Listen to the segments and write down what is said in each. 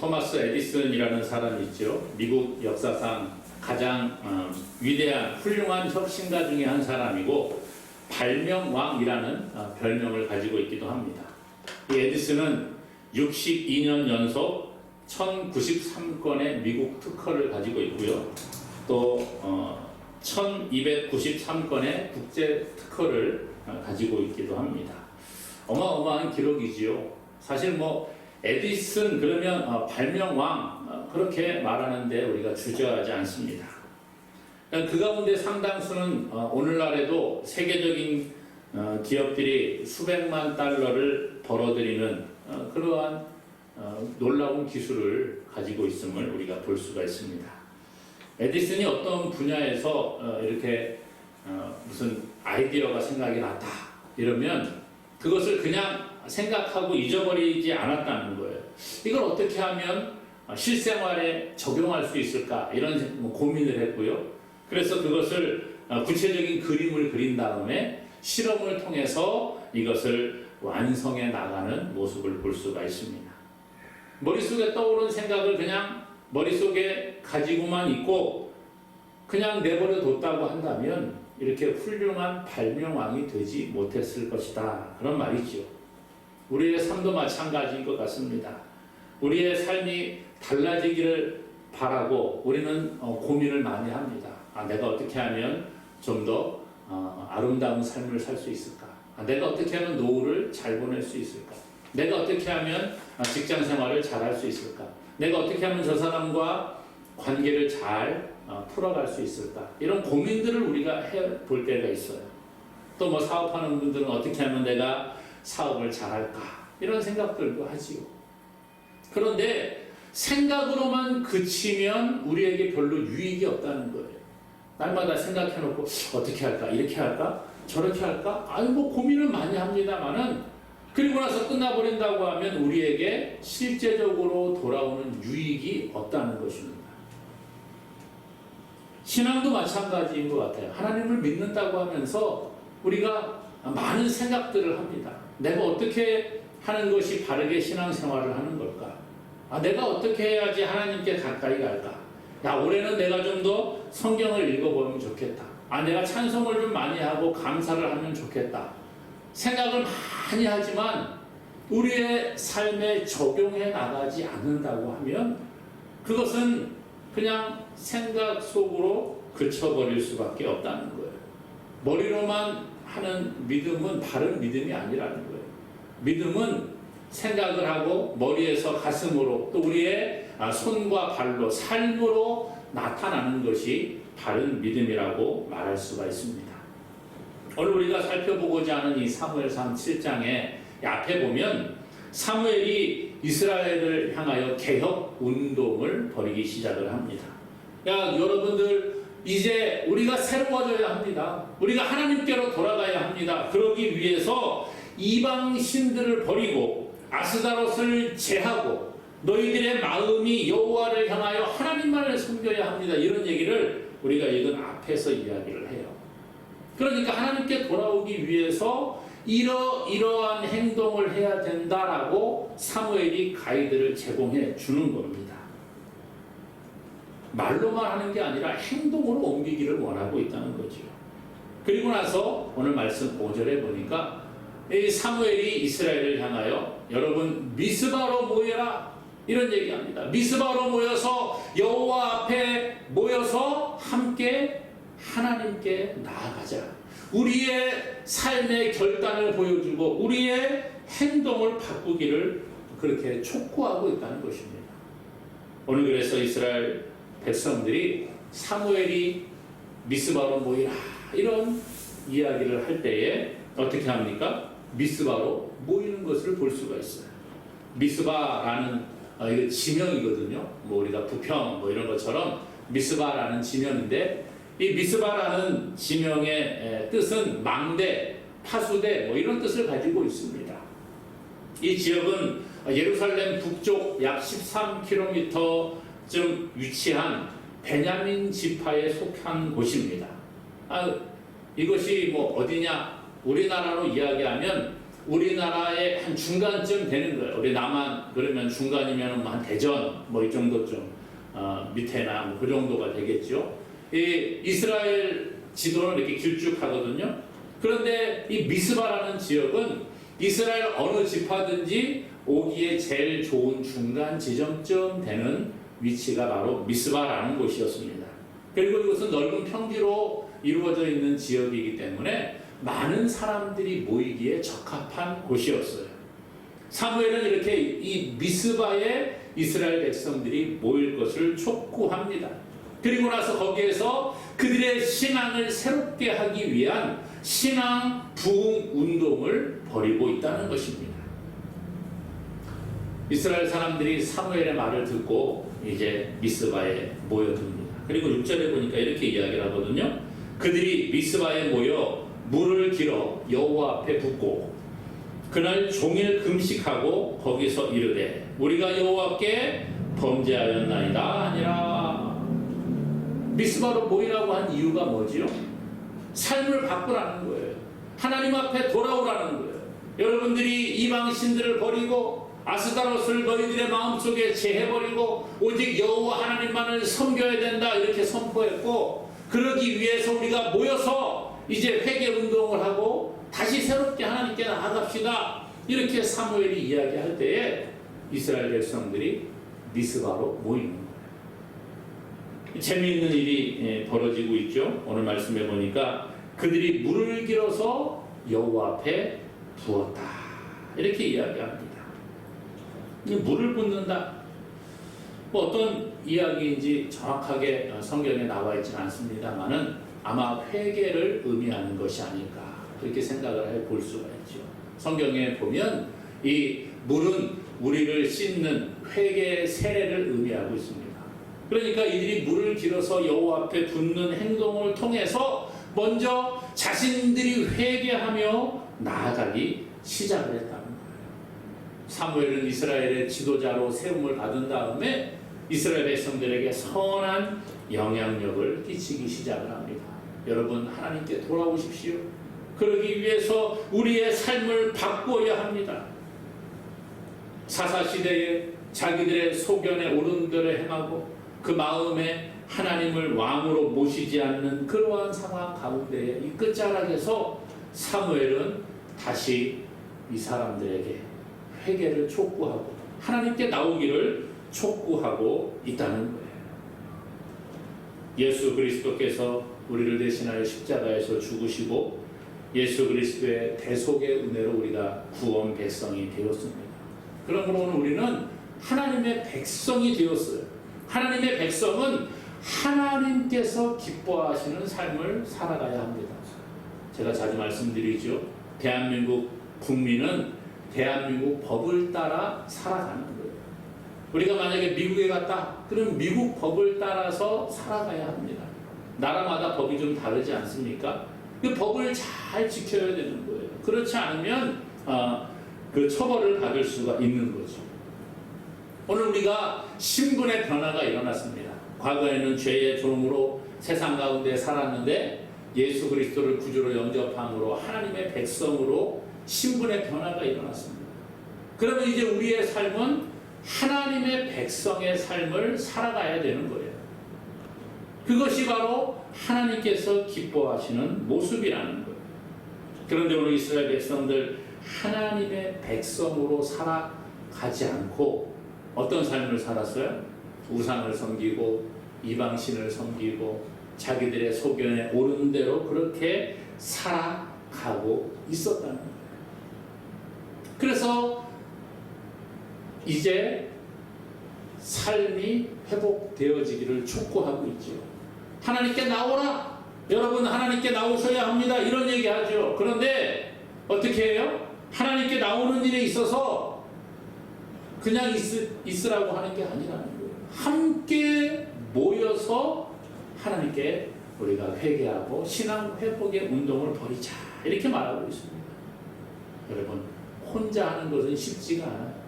토마스 에디슨이라는 사람이 있죠. 미국 역사상 가장 위대한 훌륭한 혁신가 중에 한 사람이고 발명왕이라는 별명을 가지고 있기도 합니다. 이 에디슨은 62년 연속 1093건의 미국 특허를 가지고 있고요. 또 1293건의 국제 특허를 가지고 있기도 합니다. 어마어마한 기록이지요. 사실 뭐 에디슨 그러면 발명왕 그렇게 말하는데 우리가 주저하지 않습니다. 그 가운데 상당수는 오늘날에도 세계적인 기업들이 수백만 달러를 벌어들이는 그러한 놀라운 기술을 가지고 있음을 우리가 볼 수가 있습니다. 에디슨이 어떤 분야에서 이렇게 무슨 아이디어가 생각이 났다 이러면 그것을 그냥 생각하고 잊어버리지 않았다는 거예요. 이걸 어떻게 하면 실생활에 적용할 수 있을까 이런 고민을 했고요. 그래서 그것을 구체적인 그림을 그린 다음에 실험을 통해서 이것을 완성해 나가는 모습을 볼 수가 있습니다. 머릿속에 떠오른 생각을 그냥 머릿속에 가지고만 있고 그냥 내버려 뒀다고 한다면 이렇게 훌륭한 발명왕이 되지 못했을 것이다. 그런 말이죠. 우리의 삶도 마찬가지인 것 같습니다. 우리의 삶이 달라지기를 바라고 우리는 고민을 많이 합니다. 내가 어떻게 하면 좀 더 아름다운 삶을 살 수 있을까? 내가 어떻게 하면 노후를 잘 보낼 수 있을까? 내가 어떻게 하면 직장 생활을 잘 할 수 있을까? 내가 어떻게 하면 저 사람과 관계를 잘 풀어갈 수 있을까? 이런 고민들을 우리가 해볼 때가 있어요. 또 뭐 사업하는 분들은 어떻게 하면 내가 사업을 잘할까? 이런 생각들도 하지요. 그런데 생각으로만 그치면 우리에게 별로 유익이 없다는 거예요. 날마다 생각해놓고 어떻게 할까? 이렇게 할까? 저렇게 할까? 아니 뭐 고민을 많이 합니다만은 그리고 나서 끝나버린다고 하면 우리에게 실제적으로 돌아오는 유익이 없다는 것입니다. 신앙도 마찬가지인 것 같아요. 하나님을 믿는다고 하면서 우리가 많은 생각들을 합니다. 내가 어떻게 하는 것이 바르게 신앙생활을 하는 걸까? 내가 어떻게 해야지 하나님께 가까이 갈까? 올해는 내가 좀 더 성경을 읽어보면 좋겠다. 내가 찬송을 좀 많이 하고 감사를 하면 좋겠다. 생각을 많이 하지만 우리의 삶에 적용해 나가지 않는다고 하면 그것은 그냥 생각 속으로 그쳐버릴 수밖에 없다는 거예요. 머리로만 하는 믿음은 바른 믿음이 아니라는 거예요. 믿음은 생각을 하고 머리에서 가슴으로 또 우리의 손과 발로 삶으로 나타나는 것이 바른 믿음이라고 말할 수가 있습니다. 오늘 우리가 살펴보고자 하는 이 사무엘상 7장의 앞에 보면 사무엘이 이스라엘을 향하여 개혁 운동을 벌이기 시작을 합니다. 여러분들 이제 우리가 새로워져야 합니다. 우리가 하나님께로 돌아가야 합니다. 그러기 위해서 이방 신들을 버리고 아스다롯을 제하고 너희들의 마음이 여호와를 향하여 하나님만을 섬겨야 합니다. 이런 얘기를 우리가 읽은 앞에서 이야기를 해요. 그러니까 하나님께 돌아오기 위해서 이러한 행동을 해야 된다라고 사무엘이 가이드를 제공해 주는 겁니다. 말로만 하는 게 아니라 행동으로 옮기기를 원하고 있다는 거죠. 그리고 나서 오늘 말씀 5절에 보니까 이 사무엘이 이스라엘을 향하여 여러분 미스바로 모여라 이런 얘기합니다. 미스바로 모여서 여호와 앞에 모여서 함께 하나님께 나아가자. 우리의 삶의 결단을 보여주고 우리의 행동을 바꾸기를 그렇게 촉구하고 있다는 것입니다. 오늘 그래서 이스라엘 백성들이 사무엘이 미스바로 모이라 이런 이야기를 할 때에 어떻게 합니까? 미스바로 모이는 것을 볼 수가 있어요. 미스바라는 이거 지명이거든요. 우리가 부평 이런 것처럼 미스바라는 지명인데 이 미스바라는 지명의 뜻은 망대, 파수대 이런 뜻을 가지고 있습니다. 이 지역은 예루살렘 북쪽 약 13km쯤 위치한 베냐민 지파에 속한 곳입니다. 이것이 어디냐? 우리나라로 이야기하면 우리나라의 한 중간쯤 되는 거예요. 우리 남한 그러면 중간이면 한 대전 뭐 이 정도쯤 밑에나 뭐 그 정도가 되겠죠. 이 이스라엘 지도는 이렇게 길쭉하거든요. 그런데 이 미스바라는 지역은 이스라엘 어느 지파든지 오기에 제일 좋은 중간 지점쯤 되는 위치가 바로 미스바라는 곳이었습니다. 그리고 이것은 넓은 평지로 이루어져 있는 지역이기 때문에 많은 사람들이 모이기에 적합한 곳이었어요. 사무엘은 이렇게 이 미스바에 이스라엘 백성들이 모일 것을 촉구합니다. 그리고 나서 거기에서 그들의 신앙을 새롭게 하기 위한 신앙 부흥 운동을 벌이고 있다는 것입니다. 이스라엘 사람들이 사무엘의 말을 듣고 이제 미스바에 모여듭니다. 그리고 6절에 보니까 이렇게 이야기를 하거든요. 그들이 미스바에 모여 물을 길어 여호와 앞에 붓고 그날 종일 금식하고 거기서 이르되 우리가 여호와께 범죄하였나이다 아니라. 미스바로 모이라고 한 이유가 뭐지요? 삶을 바꾸라는 거예요. 하나님 앞에 돌아오라는 거예요. 여러분들이 이방 신들을 버리고 아스타롯을 너희들의 마음속에 제해버리고 오직 여호와 하나님만을 섬겨야 된다 이렇게 선포했고, 그러기 위해서 우리가 모여서 이제 회개 운동을 하고 다시 새롭게 하나님께 나아갑시다 이렇게 사무엘이 이야기할 때에 이스라엘 백성들이 미스바로 모이는 거예요. 재미있는 일이 벌어지고 있죠. 오늘 말씀해 보니까 그들이 물을 길어서 여호와 앞에 부었다 이렇게 이야기합니다. 물을 붓는다. 뭐 어떤 이야기인지 정확하게 성경에 나와 있지는 않습니다만은 아마 회개를 의미하는 것이 아닐까 그렇게 생각을 해볼 수가 있죠. 성경에 보면 이 물은 우리를 씻는 회개의 세례를 의미하고 있습니다. 그러니까 이들이 물을 길어서 여호와 앞에 붓는 행동을 통해서 먼저 자신들이 회개하며 나아가기 시작을 했다는 거예요. 사무엘은 이스라엘의 지도자로 세움을 받은 다음에 이스라엘 백성들에게 선한 영향력을 끼치기 시작을 합니다. 여러분, 하나님께 돌아오십시오. 그러기 위해서 우리의 삶을 바꾸어야 합니다. 사사시대에 자기들의 소견에 옳은 대로 행하고 그 마음에 하나님을 왕으로 모시지 않는 그러한 상황 가운데에 이 끝자락에서 사무엘은 다시 이 사람들에게 회개를 촉구하고 하나님께 나오기를 촉구하고 있다는 거예요. 예수 그리스도께서 우리를 대신하여 십자가에서 죽으시고 예수 그리스도의 대속의 은혜로 우리가 구원 백성이 되었습니다. 그러므로 우리는 하나님의 백성이 되었어요. 하나님의 백성은 하나님께서 기뻐하시는 삶을 살아가야 합니다. 제가 자주 말씀드리죠. 대한민국 국민은 대한민국 법을 따라 살아가는 거예요. 우리가 만약에 미국에 갔다 그럼 미국 법을 따라서 살아가야 합니다. 나라마다 법이 좀 다르지 않습니까? 그 법을 잘 지켜야 되는 거예요. 그렇지 않으면 그 처벌을 받을 수가 있는 거죠. 오늘 우리가 신분의 변화가 일어났습니다. 과거에는 죄의 종으로 세상 가운데 살았는데 예수 그리스도를 구주로 영접함으로 하나님의 백성으로 신분의 변화가 일어났습니다. 그러면 이제 우리의 삶은 하나님의 백성의 삶을 살아가야 되는 거예요. 그것이 바로 하나님께서 기뻐하시는 모습이라는 거예요. 그런데 오늘 이스라엘 백성들 하나님의 백성으로 살아가지 않고 어떤 삶을 살았어요? 우상을 섬기고 이방신을 섬기고 자기들의 소견에 옳은 대로 그렇게 살아가고 있었다는 거예요. 그래서 이제 삶이 회복되어지기를 촉구하고 있죠. 하나님께 나오라! 여러분 하나님께 나오셔야 합니다. 이런 얘기하죠. 그런데 어떻게 해요? 하나님께 나오는 일에 있어서 그냥 있으라고 하는 게 아니라는 거예요. 함께 모여서 하나님께 우리가 회개하고 신앙 회복의 운동을 벌이자 이렇게 말하고 있습니다. 여러분 혼자 하는 것은 쉽지가 않아요.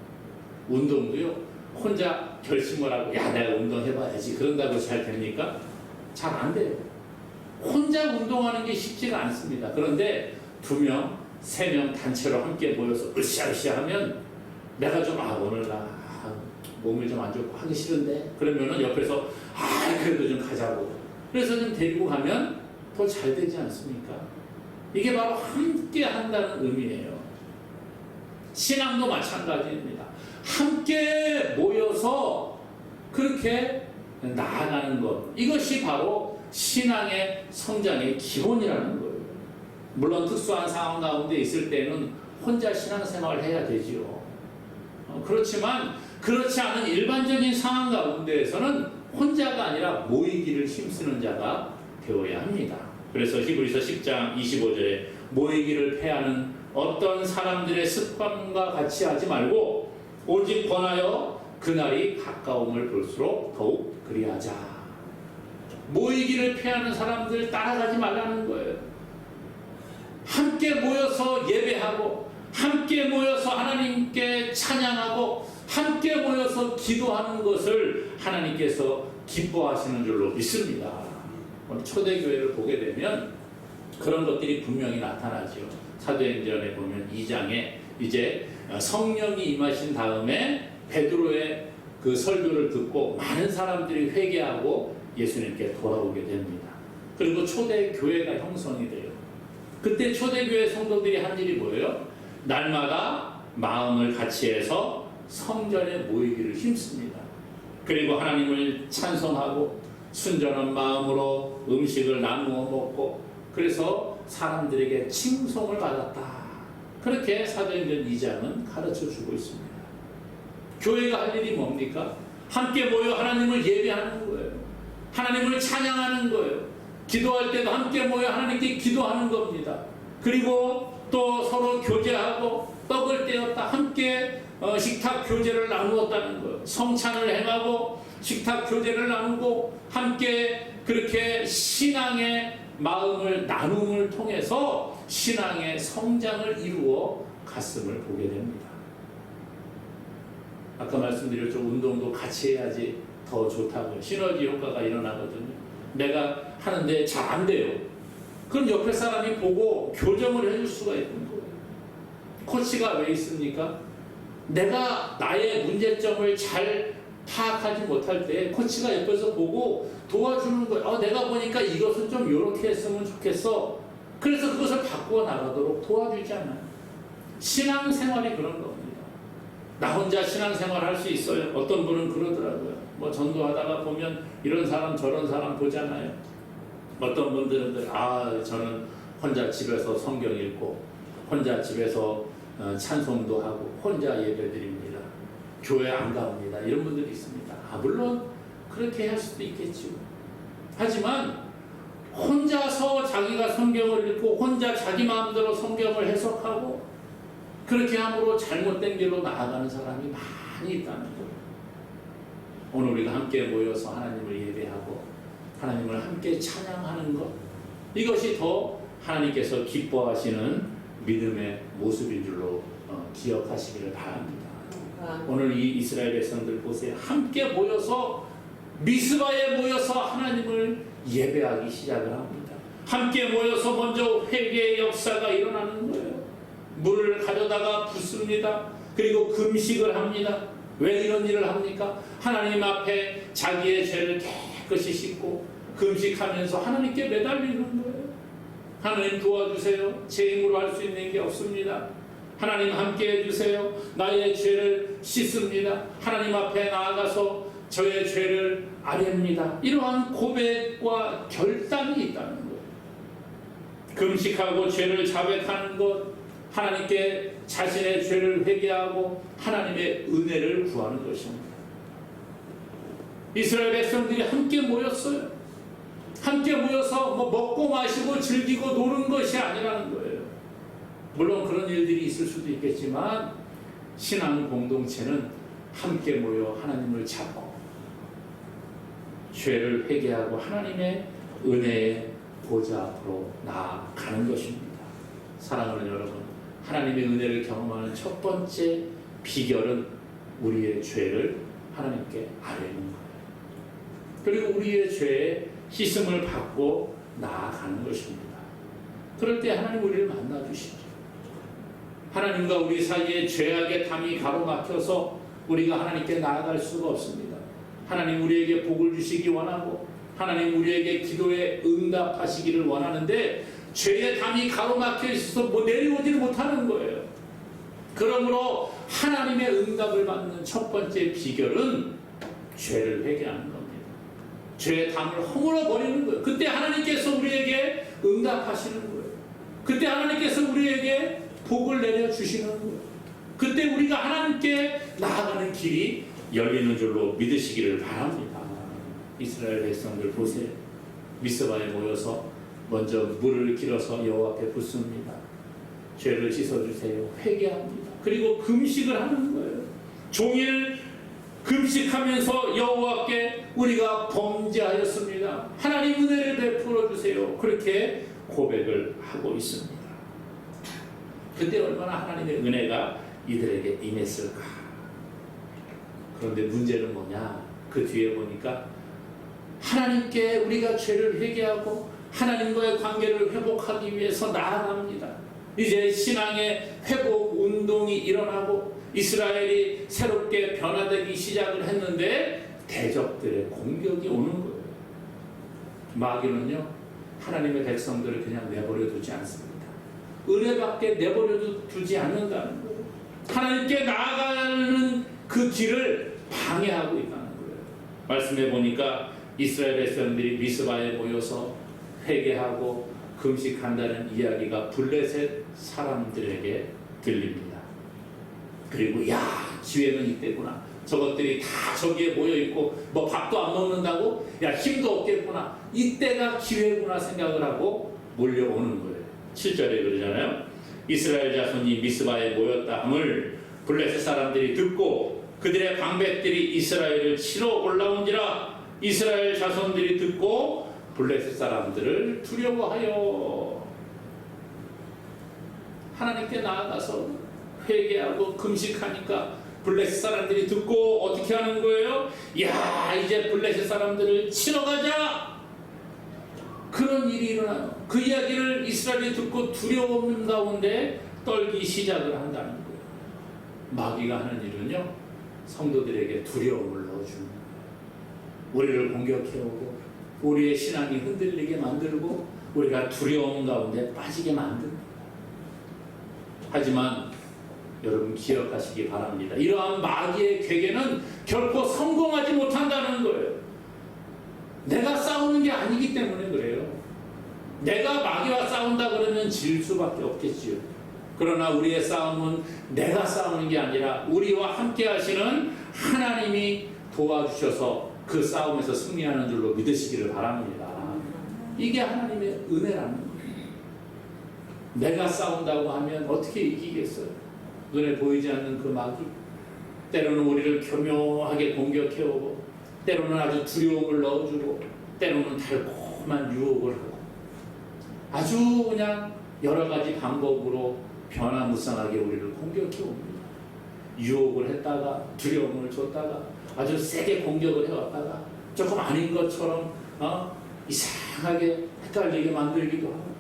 운동도요 혼자 결심을 하고 야 내가 운동해봐야지 그런다고 잘 됩니까? 잘 안 돼요. 혼자 운동하는 게 쉽지가 않습니다. 그런데 2명, 3명 단체로 함께 모여서 으쌰으쌰 하면 내가 좀 오늘 몸이 좀 안 좋고 하기 싫은데 그러면은 옆에서 그래도 좀 가자고 그래서 좀 데리고 가면 더 잘 되지 않습니까? 이게 바로 함께 한다는 의미예요. 신앙도 마찬가지입니다. 함께 모여서 그렇게 나아가는 것, 이것이 바로 신앙의 성장의 기본이라는 거예요. 물론 특수한 상황 가운데 있을 때는 혼자 신앙생활을 해야 되지요. 그렇지만 그렇지 않은 일반적인 상황 가운데에서는 혼자가 아니라 모이기를 힘쓰는 자가 되어야 합니다. 그래서 히브리서 10장 25절에 모이기를 패하는 어떤 사람들의 습관과 같이 하지 말고 오직 권하여 그날이 가까움을 볼수록 더욱 그리하자. 모이기를 패하는 사람들 따라가지 말라는 거예요. 함께 모여서 예배하고 함께 모여서 하나님께 찬양하고 함께 모여서 기도하는 것을 하나님께서 기뻐하시는 줄로 믿습니다. 오늘 초대교회를 보게 되면 그런 것들이 분명히 나타나죠. 사도행전에 보면 2장에 이제 성령이 임하신 다음에 베드로의 그 설교를 듣고 많은 사람들이 회개하고 예수님께 돌아오게 됩니다. 그리고 초대교회가 형성이 돼요. 그때 초대교회 성도들이 한 일이 뭐예요? 날마다 마음을 같이 해서 성전에 모이기를 힘씁니다. 그리고 하나님을 찬송하고 순전한 마음으로 음식을 나누어 먹고 그래서 사람들에게 칭송을 받았다. 그렇게 사도행전 2장은 가르쳐주고 있습니다. 교회가 할 일이 뭡니까? 함께 모여 하나님을 예배하는 거예요. 하나님을 찬양하는 거예요. 기도할 때도 함께 모여 하나님께 기도하는 겁니다. 그리고 또 서로 교제하고 떡을 떼었다. 함께 식탁 교제를 나누었다는 거예요. 성찬을 행하고 식탁 교제를 나누고 함께 그렇게 신앙의 마음을 나눔을 통해서 신앙의 성장을 이루어 갔음을 보게 됩니다. 아까 말씀드렸죠. 운동도 같이 해야지 더 좋다고요. 시너지 효과가 일어나거든요. 내가 하는데 잘 안 돼요. 그럼 옆에 사람이 보고 교정을 해줄 수가 있는 거예요. 코치가 왜 있습니까? 내가 나의 문제점을 잘 파악하지 못할 때 코치가 옆에서 보고 도와주는 거예요. 내가 보니까 이것은 좀 이렇게 했으면 좋겠어. 그래서 그것을 바꾸어 나가도록 도와주잖아요. 신앙생활이 그런 겁니다. 나 혼자 신앙생활 할 수 있어요. 어떤 분은 그러더라고요. 뭐 전도하다가 보면 이런 사람 저런 사람 보잖아요. 어떤 분들은 저는 혼자 집에서 성경 읽고 혼자 집에서 찬송도 하고 혼자 예배드립니다. 교회 안 갑니다. 이런 분들이 있습니다. 물론 그렇게 할 수도 있겠죠. 하지만 혼자서 자기가 성경을 읽고 혼자 자기 마음대로 성경을 해석하고 그렇게 함으로 잘못된 길로 나아가는 사람이 많이 있다는 거예요. 오늘 우리가 함께 모여서 하나님을 예배하고 하나님을 함께 찬양하는 것, 이것이 더 하나님께서 기뻐하시는 믿음의 모습인 줄로 기억하시기를 바랍니다. 오늘 이 이스라엘 백성들 보세요. 함께 모여서 미스바에 모여서 하나님을 예배하기 시작을 합니다. 함께 모여서 먼저 회개의 역사가 일어나는 거예요. 물을 가져다가 붓습니다. 그리고 금식을 합니다. 왜 이런 일을 합니까? 하나님 앞에 자기의 죄를 깨끗이 씻고 금식하면서 하나님께 매달리는 거예요. 하나님 도와주세요. 제 힘으로 할 수 있는 게 없습니다. 하나님 함께 해주세요. 나의 죄를 씻습니다. 하나님 앞에 나아가서 저의 죄를 아뢰입니다. 이러한 고백과 결단이 있다는 거예요. 금식하고 죄를 자백하는 것, 하나님께 자신의 죄를 회개하고 하나님의 은혜를 구하는 것입니다. 이스라엘 백성들이 함께 모였어요. 함께 모여서 먹고 마시고 즐기고 노는 것이 아니라는 거예요. 물론 그런 일들이 있을 수도 있겠지만 신앙 공동체는 함께 모여 하나님을 찾고 죄를 회개하고 하나님의 은혜의 보좌 앞으로 나아가는 것입니다. 사랑하는 여러분, 하나님의 은혜를 경험하는 첫 번째 비결은 우리의 죄를 하나님께 아뢰는 거예요. 그리고 우리의 죄에 씻음을 받고 나아가는 것입니다. 그럴 때 하나님 우리를 만나주시죠. 하나님과 우리 사이에 죄악의 담이 가로막혀서 우리가 하나님께 나아갈 수가 없습니다. 하나님 우리에게 복을 주시기 원하고 하나님 우리에게 기도에 응답하시기를 원하는데 죄의 담이 가로막혀 있어서 내려오지를 못하는 거예요. 그러므로 하나님의 응답을 받는 첫 번째 비결은 죄를 회개하는 겁니다. 죄의 담을 허물어 버리는 거예요. 그때 하나님께서 우리에게 응답하시는 거예요. 그때 하나님께서 우리에게 복을 내려주시는 거예요. 그때 우리가 하나님께 나아가는 길이 열리는 줄로 믿으시기를 바랍니다. 이스라엘 백성들 보세요. 미스바에 모여서 먼저 물을 길어서 여호와 앞에 붓습니다. 죄를 씻어주세요. 회개합니다. 그리고 금식을 하는 거예요. 종일 금식하면서 여호와께 우리가 범죄하였습니다. 하나님 은혜를 베풀어 주세요. 그렇게 고백을 하고 있습니다. 그때 얼마나 하나님의 은혜가 이들에게 임했을까. 그런데 문제는 뭐냐? 그 뒤에 보니까 하나님께 우리가 죄를 회개하고 하나님과의 관계를 회복하기 위해서 나아갑니다. 이제 신앙의 회복 운동이 일어나고 이스라엘이 새롭게 변화되기 시작을 했는데 대적들의 공격이 오는 거예요. 마귀는요, 하나님의 백성들을 그냥 내버려 두지 않습니다. 은혜밖에 내버려 두지 않는다는 거예요. 하나님께 나아가는 그 길을 방해하고 있다는 거예요. 말씀해 보니까 이스라엘 백성들이 미스바에 모여서 회개하고 금식한다는 이야기가 블레셋 사람들에게 들립니다. 그리고 야, 기회는 이때구나. 저것들이 다 저기에 모여있고 뭐 밥도 안 먹는다고? 야, 힘도 없겠구나. 이때가 기회구나 생각을 하고 몰려오는 거예요. 7절에 그러잖아요. 이스라엘 자손이 미스바에 모였다 함을 블레셋 사람들이 듣고 그들의 방백들이 이스라엘을 치러 올라온지라. 이스라엘 자손들이 듣고 블레셋 사람들을 두려워하여 하나님께 나아가서 회개하고 금식하니까 블레셋 사람들이 듣고 어떻게 하는 거예요? 야, 이제 블레셋 사람들을 치러 가자. 그런 일이 일어나요. 그 이야기를 이스라엘이 듣고 두려움 가운데 떨기 시작을 한다는 거예요. 마귀가 하는 일은요, 성도들에게 두려움을 넣어주는 거예요. 우리를 공격해오고 우리의 신앙이 흔들리게 만들고 우리가 두려움 가운데 빠지게 만듭니다. 하지만 여러분 기억하시기 바랍니다. 이러한 마귀의 괴계는 결코 성공하지 못한다는 거예요. 내가 싸우는 게 아니기 때문에 그래요. 내가 마귀와 싸운다 그러면 질 수밖에 없겠지요. 그러나 우리의 싸움은 내가 싸우는 게 아니라 우리와 함께 하시는 하나님이 도와주셔서 그 싸움에서 승리하는 줄로 믿으시기를 바랍니다. 이게 하나님의 은혜라는 거예요. 내가 싸운다고 하면 어떻게 이기겠어요? 눈에 보이지 않는 그 마귀. 때로는 우리를 교묘하게 공격해오고 때로는 아주 두려움을 넣어주고 때로는 달콤한 유혹을 하고 아주 그냥 여러 가지 방법으로 변화무쌍하게 우리를 공격해옵니다. 유혹을 했다가 두려움을 줬다가 아주 세게 공격을 해왔다가 조금 아닌 것처럼 이상하게 헷갈리게 만들기도 하고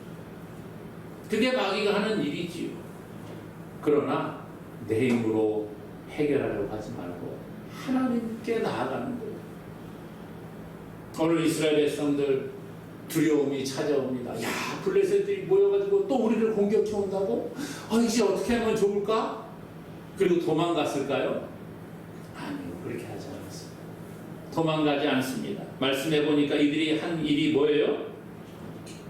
그게 마귀가 하는 일이지요. 그러나 내 힘으로 해결하려고 하지 말고 하나님께 나아가는 거예요. 오늘 이스라엘 백성들 두려움이 찾아옵니다. 야, 블레셋들이 모여가지고 또 우리를 공격해 온다고? 이제 어떻게 하면 좋을까? 그리고 도망갔을까요? 아니요, 그렇게 하지 않았습니다. 도망가지 않습니다. 말씀해 보니까 이들이 한 일이 뭐예요?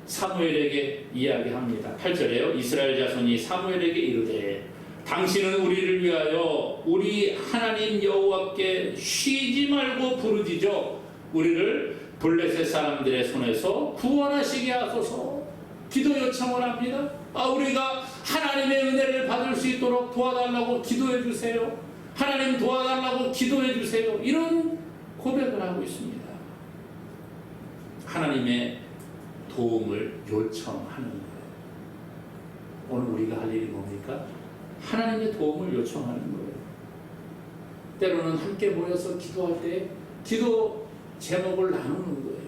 사무엘에게 이야기합니다. 8절에요. 이스라엘 자손이 사무엘에게 이르되 당신은 우리를 위하여 우리 하나님 여호와께 쉬지 말고 부르짖어 우리를 블레셋 사람들의 손에서 구원하시게 하소서. 기도 요청을 합니다. 우리가 하나님의 은혜를 받을 수 있도록 도와달라고 기도해 주세요. 하나님 도와달라고 기도해 주세요. 이런 고백을 하고 있습니다. 하나님의 도움을 요청하는 거예요. 오늘 우리가 할 일이 뭡니까? 하나님의 도움을 요청하는 거예요. 때로는 함께 모여서 기도할 때 기도 제목을 나누는 거예요.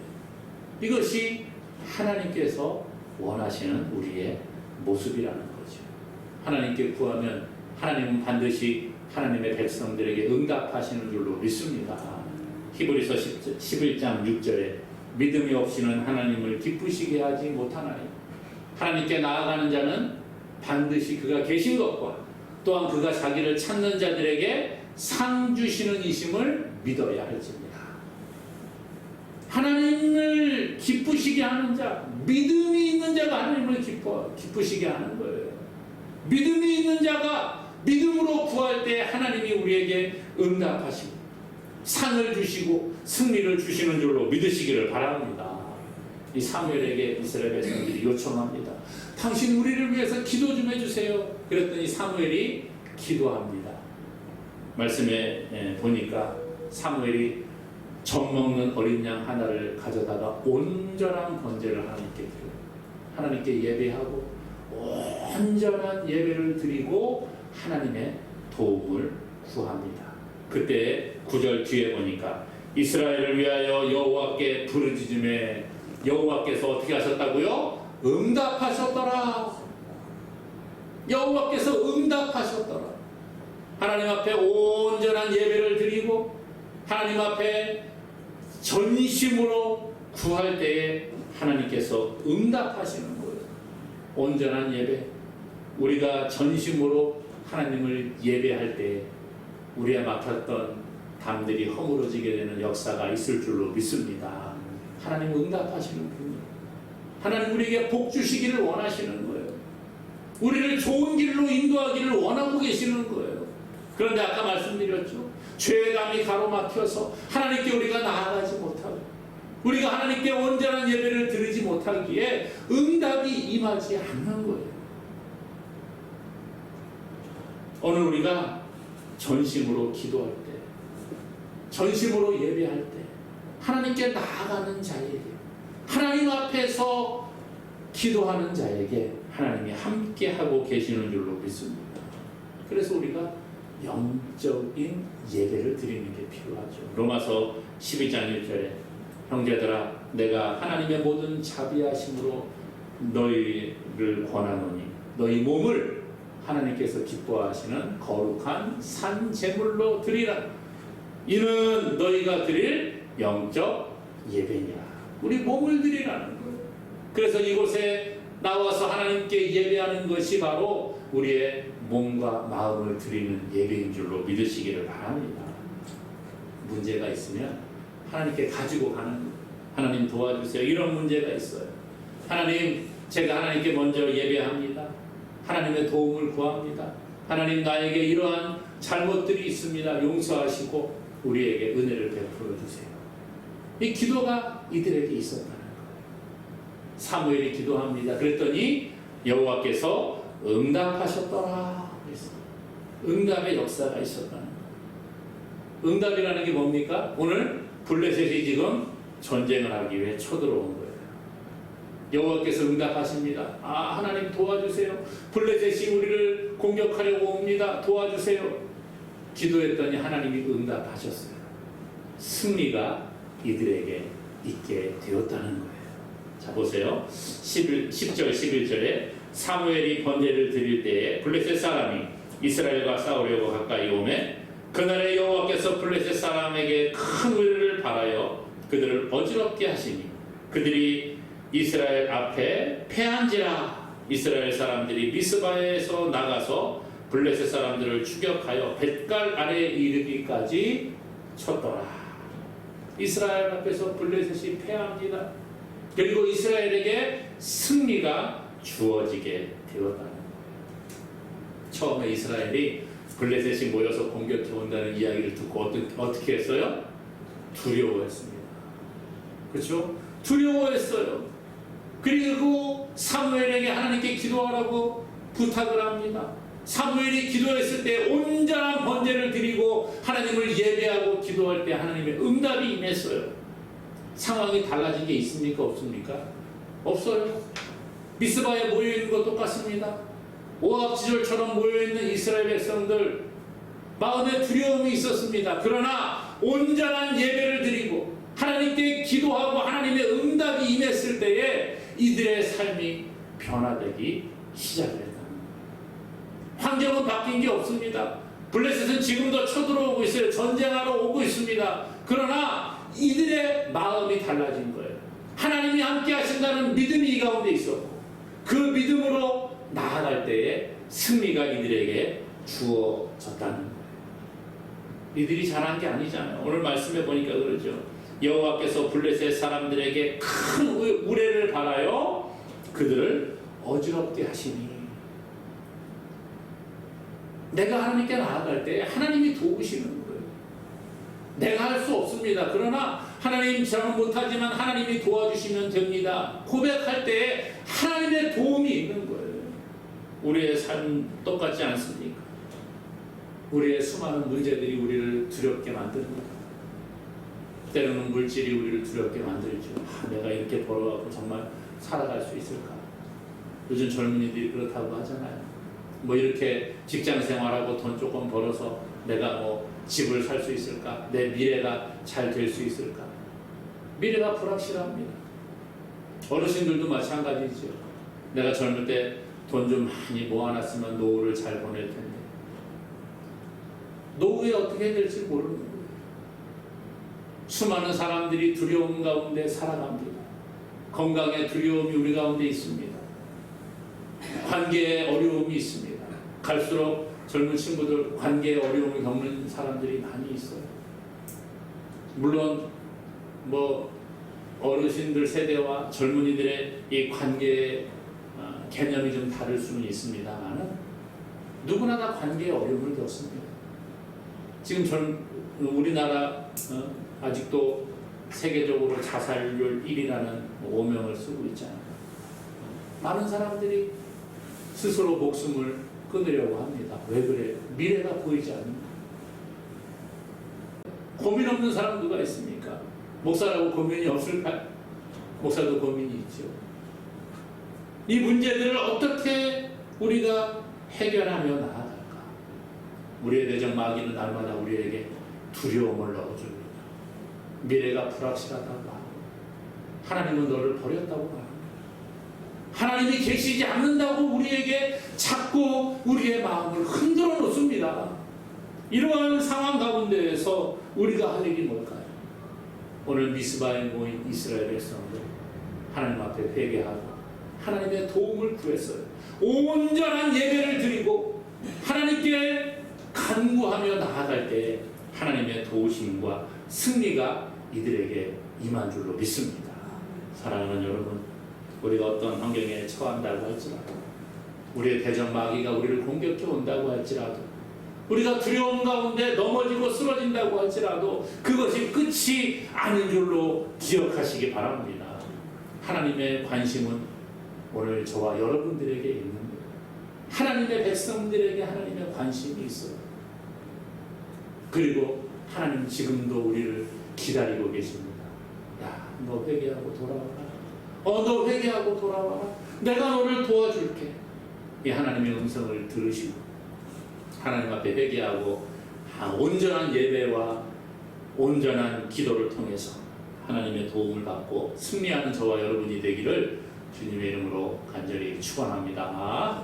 이것이 하나님께서 원하시는 우리의 모습이라는 거죠. 하나님께 구하면 하나님은 반드시 하나님의 백성들에게 응답하시는 줄로 믿습니다. 히브리서 11장 6절에 믿음이 없이는 하나님을 기쁘시게 하지 못하나니 하나님께 나아가는 자는 반드시 그가 계신 것과 또한 그가 자기를 찾는 자들에게 상 주시는 이심을 믿어야 할지니라. 하나님을 기쁘시게 하는 자, 믿음이 있는 자가 하나님을 기쁘시게 하는 거예요. 믿음이 있는 자가 믿음으로 구할 때 하나님이 우리에게 응답하시고 상을 주시고 승리를 주시는 줄로 믿으시기를 바랍니다. 이 사무엘에게 이스라엘 백성들이 요청합니다. 당신 우리를 위해서 기도 좀 해주세요. 그랬더니 사무엘이 기도합니다. 말씀에 보니까 사무엘이 젖 먹는 어린 양 하나를 가져다가 온전한 번제를 하나님께 드려요. 하나님께 예배하고 온전한 예배를 드리고 하나님의 도움을 구합니다. 그때 9절 뒤에 보니까 이스라엘을 위하여 여호와께 부르짖음에 여호와께서 어떻게 하셨다고요? 응답하셨더라. 여호와께서 응답하셨더라. 하나님 앞에 온전한 예배를 드리고 하나님 앞에 전심으로 구할 때에 하나님께서 응답하시는 거예요. 온전한 예배, 우리가 전심으로 하나님을 예배할 때 우리가 맡았던 담들이 허물어지게 되는 역사가 있을 줄로 믿습니다. 하나님 응답하시는 분이에요. 하나님 우리에게 복 주시기를 원하시는 거예요. 우리를 좋은 길로 인도하기를 원하고 계시는 거예요. 그런데 아까 말씀드렸죠. 죄감이 가로막혀서 하나님께 우리가 나아가지 못하고 우리가 하나님께 온전한 예배를 드리지 못하기에 응답이 임하지 않는 거예요. 오늘 우리가 전심으로 기도할 때, 전심으로 예배할 때 하나님께 나아가는 자에게, 하나님 앞에서 기도하는 자에게 하나님이 함께하고 계시는 줄로 믿습니다. 그래서 우리가 영적인 예배를 드리는 게 필요하죠. 로마서 12장 1절에 형제들아 내가 하나님의 모든 자비하심으로 너희를 권하노니 너희 몸을 하나님께서 기뻐하시는 거룩한 산 제물로 드리라. 이는 너희가 드릴 영적 예배니라. 우리 몸을 드리라는 거예요. 그래서 이곳에 나와서 하나님께 예배하는 것이 바로 우리의 몸과 마음을 드리는 예배인 줄로 믿으시기를 바랍니다. 문제가 있으면 하나님께 가지고 가는 거예요. 하나님 도와주세요. 이런 문제가 있어요. 하나님, 제가 하나님께 먼저 예배합니다. 하나님의 도움을 구합니다. 하나님, 나에게 이러한 잘못들이 있습니다. 용서하시고 우리에게 은혜를 베풀어 주세요. 이 기도가 이들에게 있었다는 거예요. 사무엘이 기도합니다. 그랬더니 여호와께서 응답하셨더라. 응답의 역사가 있었다는 거예요. 응답이라는 게 뭡니까? 오늘 블레셋이 지금 전쟁을 하기 위해 쳐들어온 거예요. 여호와께서 응답하십니다. 아, 하나님 도와주세요. 블레셋이 우리를 공격하려고 옵니다. 도와주세요. 기도했더니 하나님이 응답하셨어요. 승리가 이들에게 있게 되었다는 거예요. 자, 보세요. 10절 11절에 사무엘이 번제를 드릴 때에 블레셋 사람이 이스라엘과 싸우려고 가까이 오매 그날에 여호와께서 블레셋 사람에게 큰 의를 발하여 그들을 어지럽게 하시니 그들이 이스라엘 앞에 패한지라. 이스라엘 사람들이 미스바에서 나가서 블레셋 사람들을 추격하여 뱃갈 아래에 이르기까지 쳤더라. 이스라엘 앞에서 블레셋이 패합니다. 그리고 이스라엘에게 승리가 주어지게 되었다는 거예요. 처음에 이스라엘이 블레셋이 모여서 공격해 온다는 이야기를 듣고 어떻게 했어요? 두려워했습니다. 그렇죠? 두려워했어요. 그리고 사무엘에게 하나님께 기도하라고 부탁을 합니다. 사무엘이 기도했을 때 온전한 번제를 드리고 하나님을 예배하고 기도할 때 하나님의 응답이 임했어요. 상황이 달라진 게 있습니까? 없습니까? 없어요. 미스바에 모여있는 것 똑같습니다. 오합지졸처럼 모여있는 이스라엘 백성들 마음에 두려움이 있었습니다. 그러나 온전한 예배를 드리고 하나님께 기도하고 하나님의 응답이 임했을 때에 이들의 삶이 변화되기 시작했다는 거예요. 지금은 바뀐 게 없습니다. 블레셋은 지금도 쳐들어오고 있어요. 전쟁하러 오고 있습니다. 그러나 이들의 마음이 달라진 거예요. 하나님이 함께 하신다는 믿음이 이 가운데 있었고, 그 믿음으로 나아갈 때에 승리가 이들에게 주어졌다는 거예요. 이들이 잘한 게 아니잖아요. 오늘 말씀해 보니까 그러죠. 여호와께서 블레셋 사람들에게 큰 우레를 바라여 그들을 어지럽게 하시니, 내가 하나님께 나아갈 때 하나님이 도우시는 거예요. 내가 할 수 없습니다. 그러나 하나님, 저는 못하지만 하나님이 도와주시면 됩니다. 고백할 때 하나님의 도움이 있는 거예요. 우리의 삶 똑같지 않습니까? 우리의 수많은 문제들이 우리를 두렵게 만듭니다. 때로는 물질이 우리를 두렵게 만들죠. 내가 이렇게 벌어갖고 정말 살아갈 수 있을까? 요즘 젊은이들이 그렇다고 하잖아요. 뭐 이렇게 직장 생활하고 돈 조금 벌어서 내가 뭐 집을 살 수 있을까? 내 미래가 잘 될 수 있을까? 미래가 불확실합니다. 어르신들도 마찬가지죠. 내가 젊을 때 돈 좀 많이 모아놨으면 노후를 잘 보낼 텐데, 노후에 어떻게 될지 모르는 거예요. 수많은 사람들이 두려움 가운데 살아갑니다. 건강에 두려움이 우리 가운데 있습니다. 관계에 어려움이 있습니다. 갈수록 젊은 친구들 관계에 어려움을 겪는 사람들이 많이 있어요. 물론 뭐 어르신들 세대와 젊은이들의 이 관계의 개념이 좀 다를 수는 있습니다만 누구나 다 관계에 어려움을 겪습니다. 지금 우리나라 아직도 세계적으로 자살률 1위라는 오명을 쓰고 있잖아요. 많은 사람들이 스스로 목숨을 끊으려고 합니다. 왜 그래요? 미래가 보이지 않는다. 고민 없는 사람 누가 있습니까? 목사라고 고민이 없을까요? 목사도 고민이 있죠. 이 문제들을 어떻게 우리가 해결하며 나아갈까? 우리의 내적 마귀는 날마다 우리에게 두려움을 넣어줍니다. 미래가 불확실하다고 하고, 하나님은 너를 버렸다고 합니다. 하나님이 계시지 않는다고 우리에게 자꾸 우리의 마음을 흔들어 놓습니다. 이러한 상황 가운데에서 우리가 할 일이 뭘까요? 오늘 미스바에 모인 이스라엘 백성들 하나님 앞에 회개하고 하나님의 도움을 구했어요. 온전한 예배를 드리고 하나님께 간구하며 나아갈 때 하나님의 도우심과 승리가 이들에게 임한 줄로 믿습니다. 사랑하는 여러분, 우리가 어떤 환경에 처한다고 할지라도, 우리의 대적 마귀가 우리를 공격해 온다고 할지라도, 우리가 두려움 가운데 넘어지고 쓰러진다고 할지라도 그것이 끝이 아닌 줄로 기억하시기 바랍니다. 하나님의 관심은 오늘 저와 여러분들에게 있는 거예요. 하나님의 백성들에게 하나님의 관심이 있어요. 그리고 하나님 지금도 우리를 기다리고 계십니다. 야, 너 회개하고 돌아와라. 너 회개하고 돌아와라. 내가 너를 도와줄게. 이 하나님의 음성을 들으시고 하나님 앞에 회개하고 온전한 예배와 온전한 기도를 통해서 하나님의 도움을 받고 승리하는 저와 여러분이 되기를 주님의 이름으로 간절히 축원합니다.